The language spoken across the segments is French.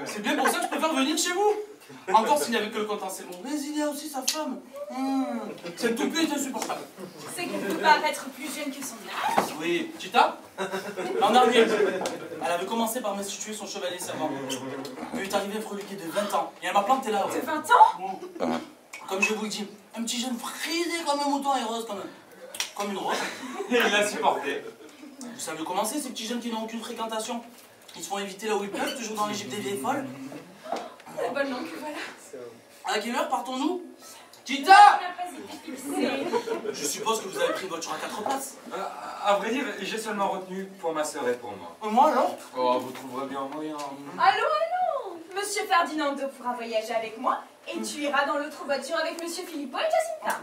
C'est bien pour ça que je préfère venir chez vous. Encore s'il n'y avait que le compte, c'est bon. Mais il y a aussi sa femme. Cette toupie est insupportable. C'est qu'elle peut paraître plus jeune que son âge. Oui, tu tapes? L'an dernier, elle avait commencé par m'instituer son chevalier servant. Puis est arrivé freluqué de 20 ans. Et elle m'a planté là. De 20 ans? Comme je vous le dis, un petit jeune frisé comme un mouton et rose comme une rose. Et il l'a supporté. Vous savez comment c'est, ces petits jeunes qui n'ont aucune fréquentation? Ils se font éviter là où ils peuvent, toujours dans l'Égypte des vieilles folles. C'est bonne langue que voilà. À quelle heure partons-nous? Tita! Je suppose que vous avez pris une voiture à 4 places. À vrai dire, j'ai seulement retenu pour ma sœur et pour moi. Moi alors? Oh, vous trouverez bien un moyen. Allons. Monsieur Ferdinando pourra voyager avec moi et tu iras dans l'autre voiture avec Monsieur Filippo et Jacinta.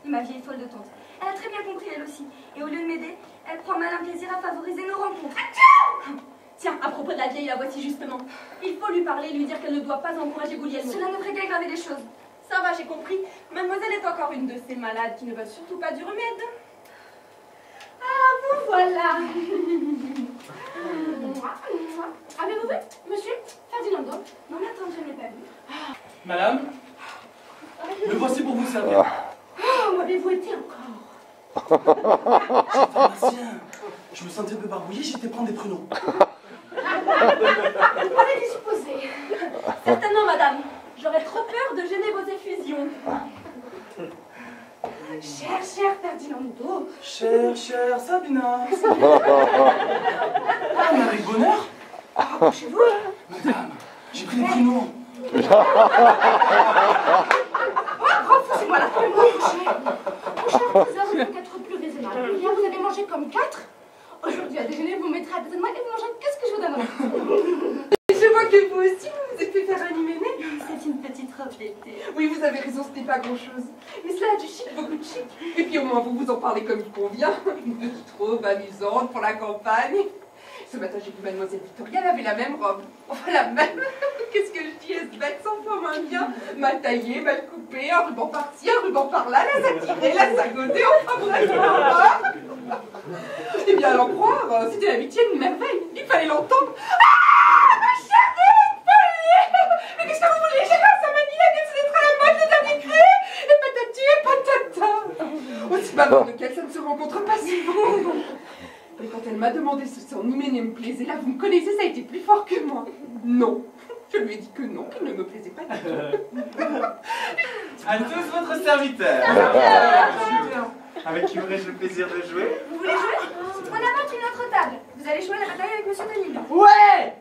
Ma vieille folle de tante. Elle a très bien compris, elle aussi. Et au lieu de m'aider, elle prend malin plaisir à favoriser nos rencontres. Tiens, à propos de la vieille, la voici justement. Il faut lui parler, lui dire qu'elle ne doit pas encourager Guglielmo. Cela ne ferait qu'aggraver les choses. Ça va, j'ai compris. Mademoiselle est encore une de ces malades qui ne veulent surtout pas du remède. Ah, vous voilà. Avez-vous vu, monsieur Ferdinando? Non, mais attends, je ne l'ai pas vu. Madame, me voici pour vous servir. Oh, où avez-vous été encore? Pharmacien, je me sentais un peu barbouillé, j'étais prendre des pruneaux. Allez-y supposer. Certainement, madame. J'aurais trop peur de gêner vos effusions. Cher Ferdinando. Cher Sabina. Ah, mais avec bonheur. Chez vous. Madame, j'ai pris des pruneaux. Repoussez-moi la femme, mon cher. Mon cher cousin, vous devez être plus raisonnable. Hier, vous avez mangé comme 4. Aujourd'hui, à déjeuner, vous mettrez à côté de moi et vous mangerez qu'est-ce que je vous donnerai. Je vois que vous aussi, vous vous êtes fait faire un hyménée. C'est une petite robe d'été. Oui, vous avez raison, ce n'est pas grand-chose. Mais cela a du chic, beaucoup de chic. Et puis au moins, vous vous en parlez comme il convient. Une petite robe amusante pour la campagne. Ce matin, j'ai vu Mademoiselle Victoria, elle avait la même robe. Enfin, la même. Qu'est-ce que je dis, elle se bête sans forme indien. Mal taillée, mal coupée, un ruban par-ci, un ruban par-là, la satirée, la sagotée, enfin bref. Eh bien, à l'en croire, c'était la huitième merveille. Il fallait l'entendre. Ah, ma chère folie. Mais qu'est-ce que vous voulez? J'ai grâce à Manie, la ce d'être à la mode, le dernier cré. Et patati et patata. Aussi bavard de qu'elle, ça ne se rencontre pas souvent. Et quand elle m'a demandé si son hyménée me plaisait, là, vous me connaissez, ça a été plus fort que moi. Non. Je lui ai dit que non, qu'il ne me plaisait pas du tout. À tous votre serviteur. Avec qui aurais-je le plaisir de jouer? Vous voulez jouer? On a battu une autre table. Vous allez jouer à la bataille avec Monsieur Tonino. Ouais!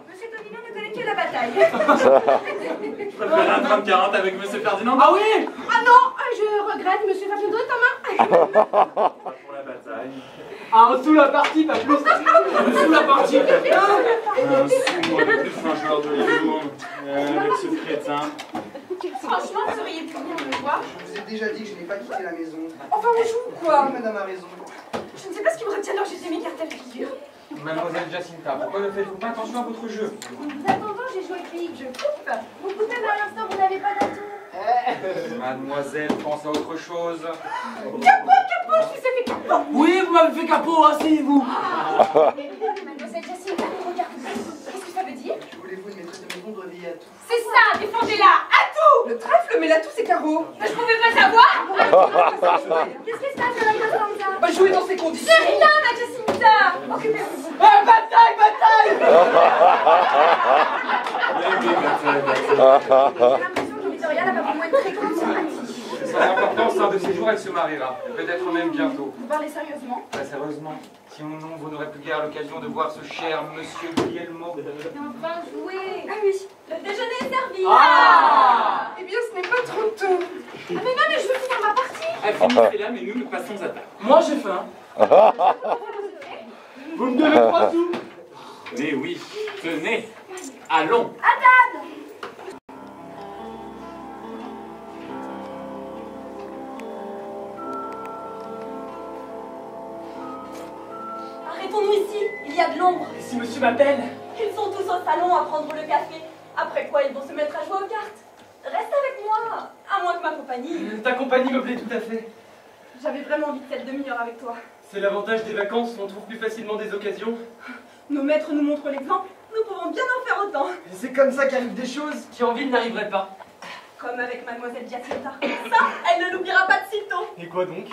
Monsieur Tonino ne connaît que la bataille. Je préfère un 30-40 avec Monsieur Ferdinand. Ah oui! Ah non, je regrette, Monsieur Ferdinando est en main. Pas pour la bataille. Ah, sous la partie, pas plus. Sous la partie. Sous-moi le plus fin joueur de jour. Avec ce crétin. Franchement, vous auriez pu venir me voir. Je vous ai déjà dit que je n'ai pas quitté la maison. Enfin, on joue quoi? Oui, madame a raison. Je ne sais pas ce qui me retient d'enregistrer mes cartes à figure. Mademoiselle Jacinta, pourquoi ne faites-vous pas attention à votre jeu? En vous attendant, j'ai joué avec je coupe. Vous coupez à l'instant, vous n'avez pas d'atout. Mademoiselle, pense à autre chose. Capot, je vous ai fait capot. Oui, vous m'avez fait capot, asseyez-vous. Mademoiselle Jacinta, regardez. Qu'est-ce que ça veut dire? Que voulez-vous, une maîtresse de maison doit veiller à tout. C'est ça, défendez-la, à tout. Le trèfle, mais là, tout c'est carreau. Mais je pouvais pas savoir. Qu'est-ce qui se passe, Madame Costanza? Bah, jouer dans ces conditions. C'est rien, ma Jacinta. Occupez-vous. Bataille, bataille! J'ai l'impression que Victoria n'a pas vraiment une très grande sympathie. Sans importance, un de ces jours, elle se mariera. Peut-être même bientôt. Vous parlez sérieusement? Très sérieusement, si mon nom, vous n'aurez plus guère l'occasion de voir ce cher Monsieur Guglielmo. Mais enfin, jouez. Ah oui, le déjeuner est servi. Eh bien, ce n'est pas trop tôt. Ah mais non, mais je veux finir ma partie. Elle finit là, mais nous, nous passons à table. Moi, j'ai faim. Vous me devez 3 sous. Mais oui, tenez, allons. À table. Arrêtons-nous ici, il y a de l'ombre. Et si monsieur m'appelle? Ils sont tous au salon à prendre le café. Après quoi, ils vont se mettre à jouer aux cartes. Reste avec moi, à moins que ma compagnie. Ta compagnie me plaît tout à fait. J'avais vraiment envie de cette demi-heure avec toi. C'est l'avantage des vacances, on trouve plus facilement des occasions. Nos maîtres nous montrent l'exemple, nous pouvons bien en faire autant. Et c'est comme ça qu'arrivent des choses. Qui en ville n'arriverait pas. Comme avec mademoiselle Giacinta. Ça, elle ne l'oubliera pas de sitôt. Et quoi donc?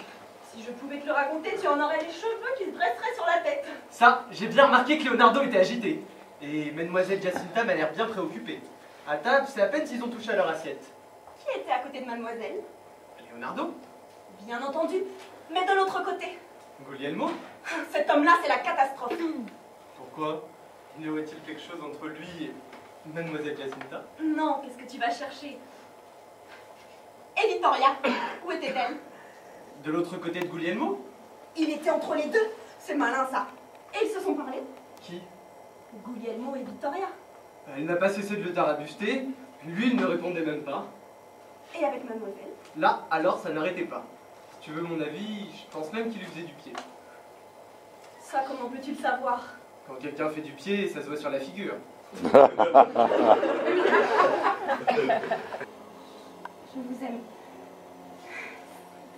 Si je pouvais te le raconter, tu en aurais les cheveux qui se dresseraient sur la tête. Ça, j'ai bien remarqué que Leonardo était agité. Et mademoiselle Giacinta m'a l'air bien préoccupée. À table, c'est à peine s'ils ont touché à leur assiette. Qui était à côté de mademoiselle? Leonardo? Bien entendu, mais de l'autre côté. Guglielmo? Cet homme-là, c'est la catastrophe. Pourquoi? Y aurait-il quelque chose entre lui et mademoiselle Giacinta? Non, qu'est-ce que tu vas chercher? Et Vittoria, où était-elle? De l'autre côté de Guglielmo? Il était entre les deux, c'est malin ça. Et ils se sont parlé? Qui? Guglielmo et Vittoria. Elle n'a pas cessé de le tarabuster, lui il ne répondait même pas. Et avec mademoiselle? Là, alors, ça n'arrêtait pas. Si tu veux mon avis, je pense même qu'il lui faisait du pied. Ça, comment peux-tu le savoir? Quand quelqu'un fait du pied, ça se voit sur la figure. Je vous aime.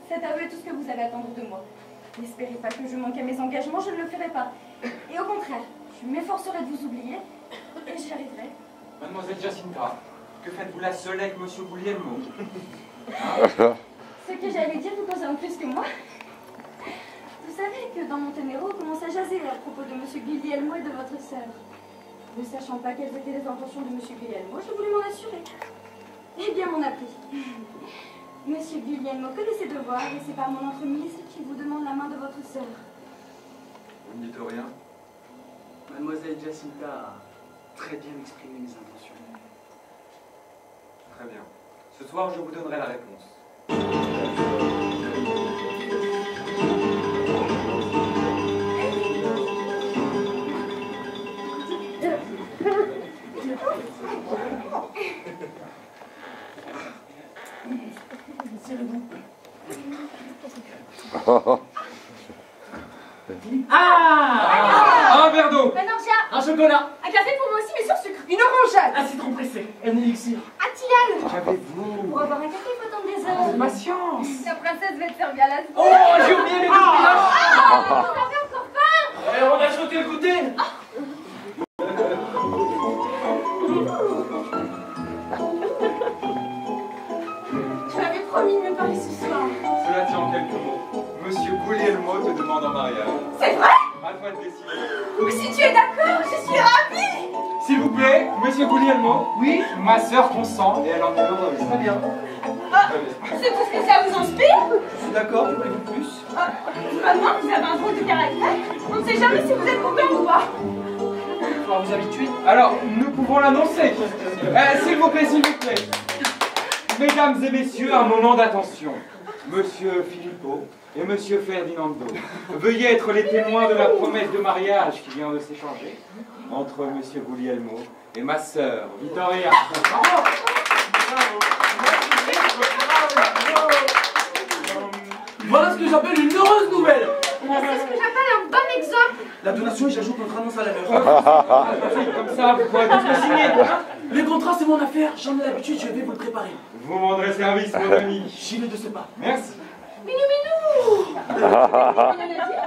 C'est avouer tout ce que vous avez attendu de moi. N'espérez pas que je manque à mes engagements, je ne le ferai pas. Et au contraire, je m'efforcerai de vous oublier, et j'y arriverai. Mademoiselle Giacinta, que faites-vous là seule avec Monsieur Guglielmo? Ce que j'allais dire vous concerne plus que moi. Vous savez que dans Montenero, on commence à jaser à propos de Monsieur Guglielmo et de votre sœur. Ne sachant pas quelles étaient les intentions de Monsieur Guglielmo, je voulais m'en assurer. Eh bien, mon appris. Monsieur Guglielmo connaît ses devoirs et c'est par mon entremise qu'il vous demande la main de votre sœur. Vous ne dites rien? Mademoiselle Giacinta a très bien exprimé mes intentions. Très bien. Ce soir, je vous donnerai la réponse. Ah! Un verre d'eau! Un orgeat, Un chocolat! un café pour moi aussi, mais sur sucre. Une orangeade. Un citron pressé! Un élixir! Un tilleul. Qu'avez-vous? Pour avoir un café, il faut attendre des heures. Patience. La princesse va te servir à la soupe. Oh, j'ai oublié mes coquillages! Vous avez encore faim? Eh, on a sauté le goûter! Tu m'avais promis de me parler ce soir. Cela tient en quelques mots. Monsieur Guglielmo te demande en mariage. C'est vrai? À toi de décider. Mais si tu es d'accord, je suis ravie. S'il vous plaît, Monsieur Guglielmo. Oui? Ma sœur consent et elle en est heureuse. Très bien. C'est tout ce que ça vous inspire? Je suis d'accord, que voulez-vous de plus? Vraiment, vous avez un drôle de caractère. On ne sait jamais si vous êtes content ou pas. Il faudra vous habituer. Alors, nous pouvons l'annoncer. S'il vous plaît, s'il vous plaît. Mesdames et messieurs, un moment d'attention. Monsieur Filippo et Monsieur Ferdinando, veuillez être les témoins de la promesse de mariage qui vient de s'échanger entre Monsieur Guglielmo et ma sœur Vittoria. Bravo. Voilà ce que j'appelle une heureuse nouvelle. C'est ce que j'appelle un bon exemple. La donation et j'ajoute notre annonce à la leur. Comme ça, vous pourrez tous le signer. Les contrats, c'est mon affaire. J'en ai l'habitude, je vais vous le préparer. Vous me rendrez service, mon ami. J'y vais de ce pas. Merci. Minou, minou. Rien à dire?